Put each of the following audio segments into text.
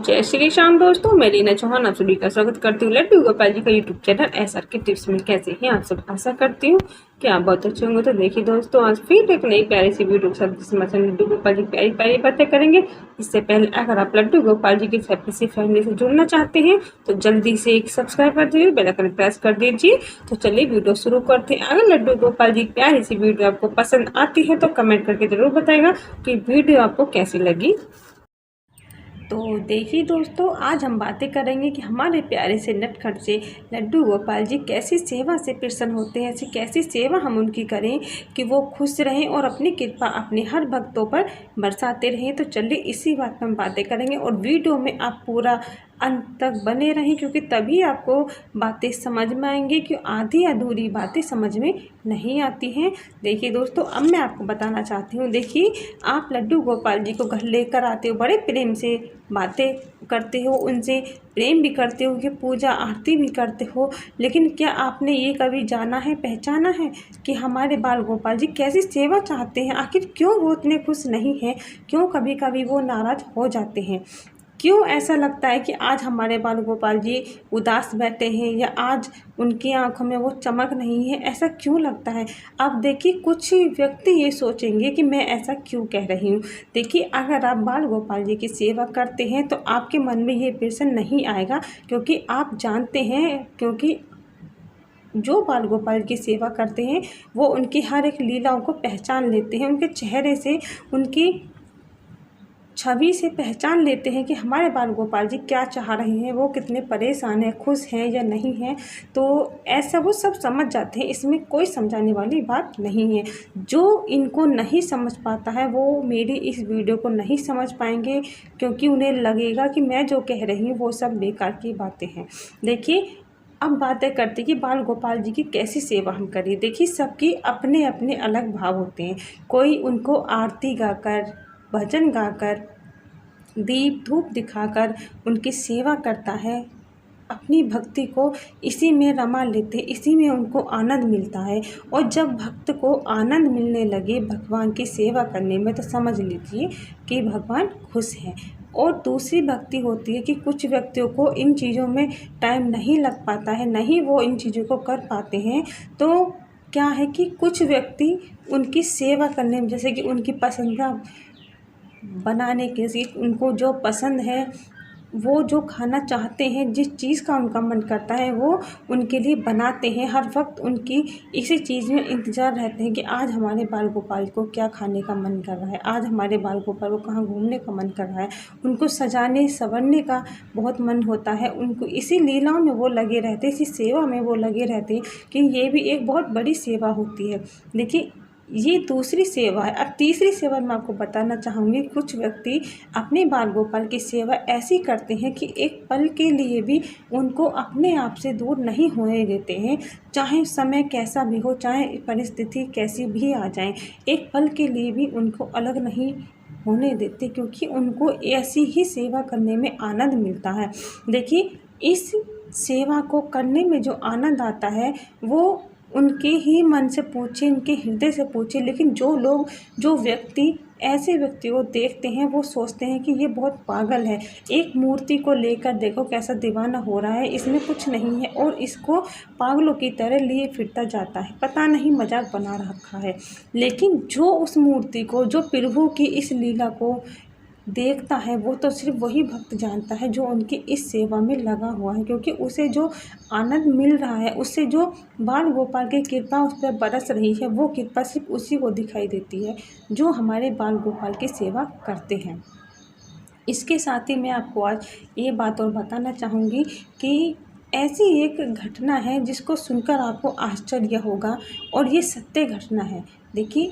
जय श्री श्याम दोस्तों, मैं रीना चौहान आप सभी का स्वागत करती हूँ लड्डू गोपाल जी का यूट्यूब चैनल एसआर के टिप्स में। कैसे हैं आप सब? आशा करती हूँ कि आप बहुत अच्छे होंगे। तो देखिए दोस्तों, आज फिर एक नई प्यारी सी वीडियो के साथ जिसमें हम लड्डू गोपाल जी प्यारी प्यारी बातें करेंगे। इससे पहले अगर आप लड्डू गोपाल जी की हैप्पी फैमिली से जुड़ना चाहते हैं तो जल्दी से एक सब्सक्राइब कर दीजिए, बेल आइकन प्रेस कर दीजिए। तो चलिए वीडियो शुरू करते हैं। अगर लड्डू गोपाल जी प्यारी सी वीडियो आपको पसंद आती है तो कमेंट करके जरूर बताएगा कि वीडियो आपको कैसी लगी। तो देखिए दोस्तों, आज हम बातें करेंगे कि हमारे प्यारे से नटखट से लड्डू गोपाल जी कैसी सेवा से प्रसन्न होते हैं, ऐसी कैसी सेवा हम उनकी करें कि वो खुश रहें और अपनी कृपा अपने हर भक्तों पर बरसाते रहें। तो चलिए इसी बात पर हम बातें करेंगे और वीडियो में आप पूरा अंत तक बने रहें, क्योंकि तभी आपको बातें समझ में आएंगी कि आधी अधूरी बातें समझ में नहीं आती हैं। देखिए दोस्तों, अब मैं आपको बताना चाहती हूँ। देखिए, आप लड्डू गोपाल जी को घर लेकर आते हो, बड़े प्रेम से बातें करते हो, उनसे प्रेम भी करते हो, कि पूजा आरती भी करते हो, लेकिन क्या आपने ये कभी जाना है, पहचाना है कि हमारे बाल गोपाल जी कैसी सेवा चाहते हैं? आखिर क्यों वो इतने खुश नहीं हैं? क्यों कभी कभी वो नाराज़ हो जाते हैं? क्यों ऐसा लगता है कि आज हमारे बाल गोपाल जी उदास बैठे हैं, या आज उनकी आंखों में वो चमक नहीं है? ऐसा क्यों लगता है? अब देखिए, कुछ व्यक्ति ये सोचेंगे कि मैं ऐसा क्यों कह रही हूँ। देखिए, अगर आप बाल गोपाल जी की सेवा करते हैं तो आपके मन में ये प्रश्न नहीं आएगा, क्योंकि आप जानते हैं, क्योंकि जो बाल गोपाल की सेवा करते हैं वो उनकी हर एक लीलाओं को पहचान लेते हैं। उनके चेहरे से, उनकी छवि से पहचान लेते हैं कि हमारे बाल गोपाल जी क्या चाह रहे हैं, वो कितने परेशान हैं, खुश हैं या नहीं हैं। तो ऐसा वो सब समझ जाते हैं, इसमें कोई समझाने वाली बात नहीं है। जो इनको नहीं समझ पाता है वो मेरी इस वीडियो को नहीं समझ पाएंगे, क्योंकि उन्हें लगेगा कि मैं जो कह रही हूँ वो सब बेकार की बातें हैं। देखिए, अब बातें करते कि बाल गोपाल जी की कैसी सेवा हम करें। देखिए, सबकी अपने अपने अलग भाव होते हैं। कोई उनको आरती गाकर, भजन गाकर, दीप धूप दिखाकर उनकी सेवा करता है, अपनी भक्ति को इसी में रमा लेते, इसी में उनको आनंद मिलता है। और जब भक्त को आनंद मिलने लगे भगवान की सेवा करने में, तो समझ लीजिए कि भगवान खुश हैं। और दूसरी भक्ति होती है कि कुछ व्यक्तियों को इन चीज़ों में टाइम नहीं लग पाता है, नहीं वो इन चीज़ों को कर पाते हैं। तो क्या है कि कुछ व्यक्ति उनकी सेवा करने में, जैसे कि उनकी पसंदीदा बनाने के लिए, उनको जो पसंद है, वो जो खाना चाहते हैं, जिस चीज़ का उनका मन करता है वो उनके लिए बनाते हैं। हर वक्त उनकी इसी चीज़ में इंतज़ार रहते हैं कि आज हमारे बाल गोपाल को क्या खाने का मन कर रहा है, आज हमारे बाल गोपाल को कहाँ घूमने का मन कर रहा है। उनको सजाने संवरने का बहुत मन होता है। उनको इसी लीलाओं में वो लगे रहते, इसी सेवा में वो लगे रहते हैं कि ये भी एक बहुत बड़ी सेवा होती है। देखिए, ये दूसरी सेवा है। अब तीसरी सेवा मैं आपको बताना चाहूँगी। कुछ व्यक्ति अपने बाल गोपाल की सेवा ऐसी करते हैं कि एक पल के लिए भी उनको अपने आप से दूर नहीं होने देते हैं, चाहे समय कैसा भी हो, चाहे परिस्थिति कैसी भी आ जाए, एक पल के लिए भी उनको अलग नहीं होने देते, क्योंकि उनको ऐसी ही सेवा करने में आनंद मिलता है। देखिए, इस सेवा को करने में जो आनंद आता है वो उनके ही मन से पूछे, उनके हृदय से पूछे। लेकिन जो लोग, जो व्यक्ति ऐसे व्यक्ति को देखते हैं वो सोचते हैं कि ये बहुत पागल है, एक मूर्ति को लेकर देखो कैसा दीवाना हो रहा है, इसमें कुछ नहीं है, और इसको पागलों की तरह लिए फिरता जाता है, पता नहीं मजाक बना रखा है। लेकिन जो उस मूर्ति को, जो प्रभु की इस लीला को देखता है, वो तो सिर्फ वही भक्त जानता है जो उनकी इस सेवा में लगा हुआ है, क्योंकि उसे जो आनंद मिल रहा है, उससे जो बाल गोपाल की कृपा उस पर बरस रही है, वो कृपा सिर्फ उसी को दिखाई देती है जो हमारे बाल गोपाल की सेवा करते हैं। इसके साथ ही मैं आपको आज ये बात और बताना चाहूँगी कि ऐसी एक घटना है जिसको सुनकर आपको आश्चर्य होगा, और ये सत्य घटना है। देखिए,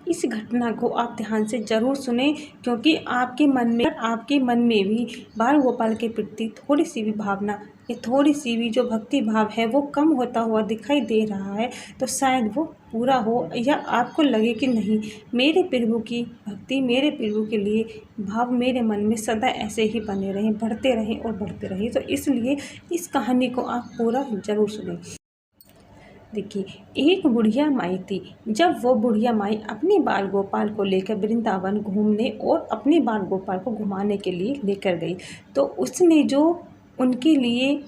इस घटना को आप ध्यान से ज़रूर सुने, क्योंकि आपके मन में भी बाल गोपाल के प्रति थोड़ी सी भी भावना, या थोड़ी सी भी जो भक्ति भाव है वो कम होता हुआ दिखाई दे रहा है, तो शायद वो पूरा हो, या आपको लगे कि नहीं, मेरे प्रभु की भक्ति, मेरे प्रभु के लिए भाव मेरे मन में सदा ऐसे ही बने रहें, बढ़ते रहें और बढ़ते रहें। तो इसलिए इस कहानी को आप पूरा ज़रूर सुनें। देखिए, एक बुढ़िया माई थी। जब वो बुढ़िया माई अपने बाल गोपाल को लेकर वृंदावन घूमने और अपने बाल गोपाल को घुमाने के लिए लेकर गई, तो उसने जो उनके लिए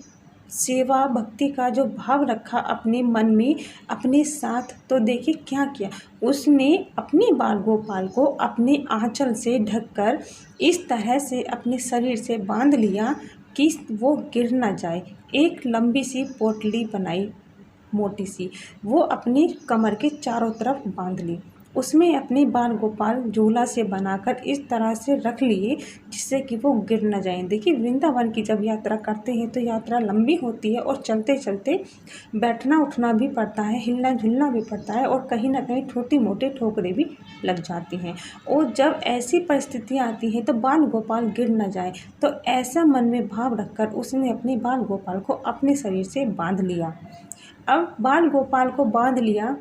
सेवा भक्ति का जो भाव रखा अपने मन में अपने साथ, तो देखिए क्या किया उसने। अपने बाल गोपाल को अपने आंचल से ढककर इस तरह से अपने शरीर से बांध लिया कि वो गिर ना जाए। एक लंबी सी पोटली बनाई, मोटी सी, वो अपनी कमर के चारों तरफ बांध ली। उसमें अपने बाल गोपाल झूला से बनाकर इस तरह से रख लिए जिससे कि वो गिर न जाएं। देखिए, वृंदावन की जब यात्रा करते हैं तो यात्रा लंबी होती है और चलते चलते बैठना उठना भी पड़ता है, हिलना झुलना भी पड़ता है और कहीं ना कहीं छोटी मोटी ठोकरें भी लग जाती हैं। और जब ऐसी परिस्थितियाँ आती हैं तो बाल गोपाल गिर न जाए, तो ऐसा मन में भाव रखकर उसने अपने बाल गोपाल को अपने शरीर से बांध लिया। अब बाल गोपाल को बांध लिया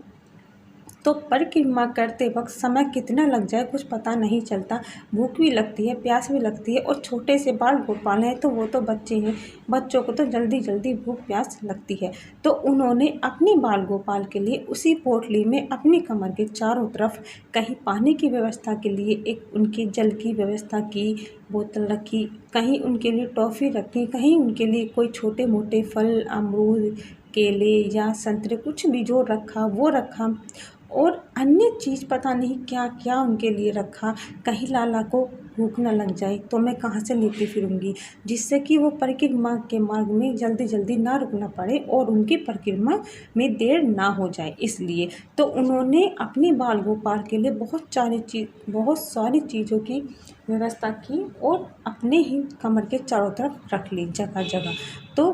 तो परिक्रमा करते वक्त समय कितना लग जाए कुछ पता नहीं चलता। भूख भी लगती है, प्यास भी लगती है, और छोटे से बाल गोपाल हैं तो वो तो बच्चे हैं, बच्चों को तो जल्दी जल्दी भूख प्यास लगती है। तो उन्होंने अपने बाल गोपाल के लिए उसी पोटली में अपनी कमर के चारों तरफ कहीं पानी की व्यवस्था के लिए एक उनके जल की व्यवस्था की बोतल रखी, कहीं उनके लिए टॉफ़ी रखी, कहीं उनके लिए कोई छोटे मोटे फल, अमरूद, केले या संतरे कुछ भी जो रखा वो रखा, और अन्य चीज़ पता नहीं क्या क्या उनके लिए रखा। कहीं लाला को भूख न लग जाए तो मैं कहाँ से लेती फिरूंगी, जिससे कि वो परिक्रमा के मार्ग में जल्दी जल्दी ना रुकना पड़े और उनकी परिक्रमा में देर ना हो जाए। इसलिए तो उन्होंने अपने बाल गोपाल के लिए बहुत सारी चीज़ों की व्यवस्था की और अपने ही कमर के चारों तरफ रख ली जगह जगह। तो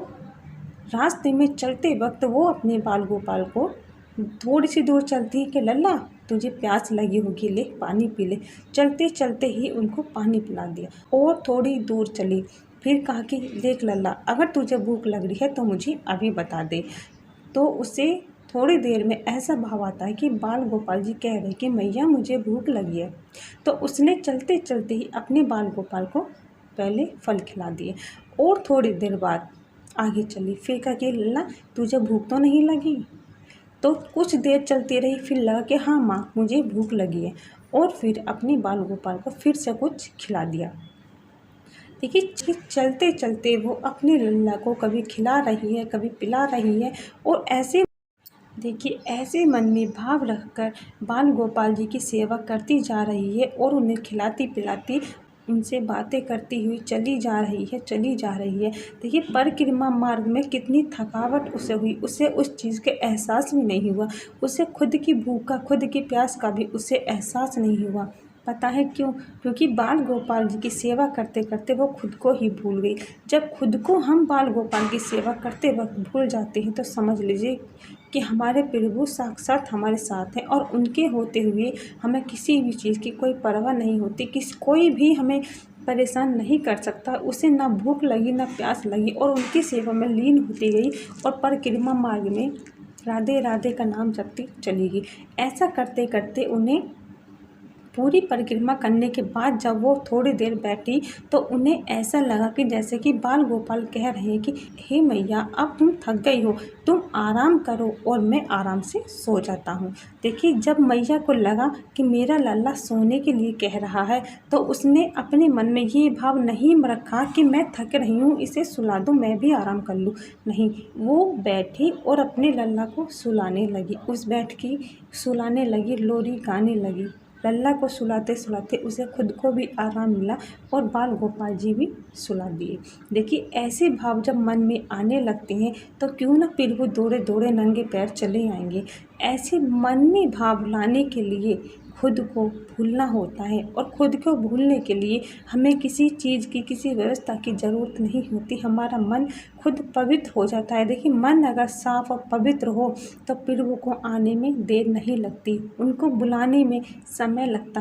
रास्ते में चलते वक्त वो अपने बाल गोपाल को थोड़ी सी दूर चलती कि लल्ला तुझे प्यास लगी होगी, ले पानी पी ले। चलते चलते ही उनको पानी पिला दिया और थोड़ी दूर चली, फिर कहा कि देख लल्ला, अगर तुझे भूख लग रही है तो मुझे अभी बता दे। तो उसे थोड़ी देर में ऐसा भाव आता है कि बाल गोपाल जी कह रहे कि मैया मुझे भूख लगी है। तो उसने चलते चलते ही अपने बाल गोपाल को पहले फल खिला दिए और थोड़ी देर बाद आगे चली, फिर कहा कि लल्ला तुझे भूख तो नहीं लगी। तो कुछ देर चलती रही, फिर लगा कि हाँ माँ मुझे भूख लगी है, और फिर अपने बाल गोपाल को फिर से कुछ खिला दिया। देखिए, चलते चलते वो अपने लल्ला को कभी खिला रही है कभी पिला रही है, और ऐसे देखिए ऐसे मन में भाव रखकर बाल गोपाल जी की सेवा करती जा रही है और उन्हें खिलाती पिलाती उनसे बातें करती हुई चली जा रही है। देखिए, परिक्रमा मार्ग में कितनी थकावट उसे हुई, उसे उस चीज़ के एहसास भी नहीं हुआ, उसे खुद की भूख का खुद की प्यास का भी उसे एहसास नहीं हुआ। पता है क्यों? क्योंकि बाल गोपाल जी की सेवा करते करते वो खुद को ही भूल गई। जब खुद को हम बाल गोपाल की सेवा करते वक्त भूल जाते हैं तो समझ लीजिए कि हमारे प्रभु साक्षात हमारे साथ हैं, और उनके होते हुए हमें किसी भी चीज़ की कोई परवाह नहीं होती। कोई भी हमें परेशान नहीं कर सकता। उसे ना भूख लगी ना प्यास लगी, और उनकी सेवा में लीन होती गई और परिक्रमा मार्ग में राधे राधे का नाम जपती चली गई। ऐसा करते करते उन्हें पूरी परिक्रमा करने के बाद जब वो थोड़ी देर बैठी तो उन्हें ऐसा लगा कि जैसे कि बाल गोपाल कह रहे हैं कि हे मैया, अब तुम थक गई हो, तुम आराम करो और मैं आराम से सो जाता हूँ। देखिए, जब मैया को लगा कि मेरा लल्ला सोने के लिए कह रहा है तो उसने अपने मन में ये भाव नहीं रखा कि मैं थक रही हूँ, इसे सुला दूँ, मैं भी आराम कर लूँ। नहीं, वो बैठी और अपने लल्ला को सुलाने लगी। सुलाने लगी, लोरी गाने लगी। लल्ला को सुलाते सुलाते उसे खुद को भी आराम मिला और बाल गोपाल जी भी सुला दिए। देखिए, ऐसे भाव जब मन में आने लगते हैं तो क्यों ना प्रभु दौड़े दौड़े नंगे पैर चले आएंगे। ऐसे मन में भाव लाने के लिए खुद को भूलना होता है, और खुद को भूलने के लिए हमें किसी चीज़ की किसी व्यवस्था की ज़रूरत नहीं होती। हमारा मन खुद पवित्र हो जाता है। देखिए, मन अगर साफ और पवित्र हो तो प्रभु को आने में देर नहीं लगती, उनको बुलाने में समय लगता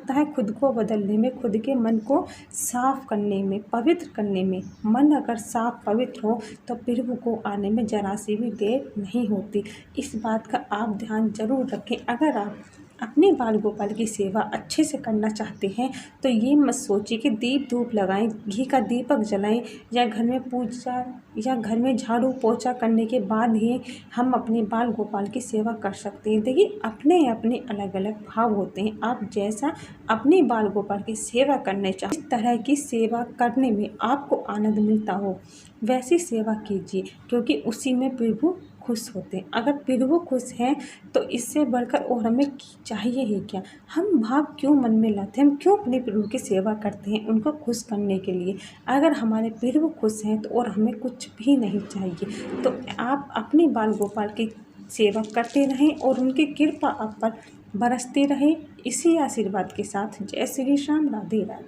है खुद को बदलने में, खुद के मन को साफ करने में, पवित्र करने में। मन अगर साफ पवित्र हो तो प्रभु को आने में जरा सी भी देर नहीं होती। इस बात का आप ध्यान जरूर रखें। अगर आप अपने बाल गोपाल की सेवा अच्छे से करना चाहते हैं तो ये मत सोचिए कि दीप धूप लगाएं, घी का दीपक जलाएं या घर में पूजा या घर में झाड़ू पोछा करने के बाद ही हम अपने बाल गोपाल की सेवा कर सकते हैं। देखिए, अपने अपने अलग अलग भाव होते हैं। आप जैसा अपने बाल गोपाल की सेवा करने चाहें, इस तरह की सेवा करने में आपको आनंद मिलता हो वैसी सेवा कीजिए, क्योंकि उसी में प्रभु खुश होते हैं। अगर प्रभु खुश हैं तो इससे बढ़कर और हमें चाहिए ही क्या। हम भाव क्यों मन में लाते हैं, हम क्यों अपने प्रभु की सेवा करते हैं उनको खुश करने के लिए। अगर हमारे प्रभु खुश हैं तो और हमें कुछ भी नहीं चाहिए। तो आप अपने बाल गोपाल की सेवा करते रहें और उनकी कृपा आप पर बरसती रहे। इसी आशीर्वाद के साथ जय श्री राम, राधे राधे।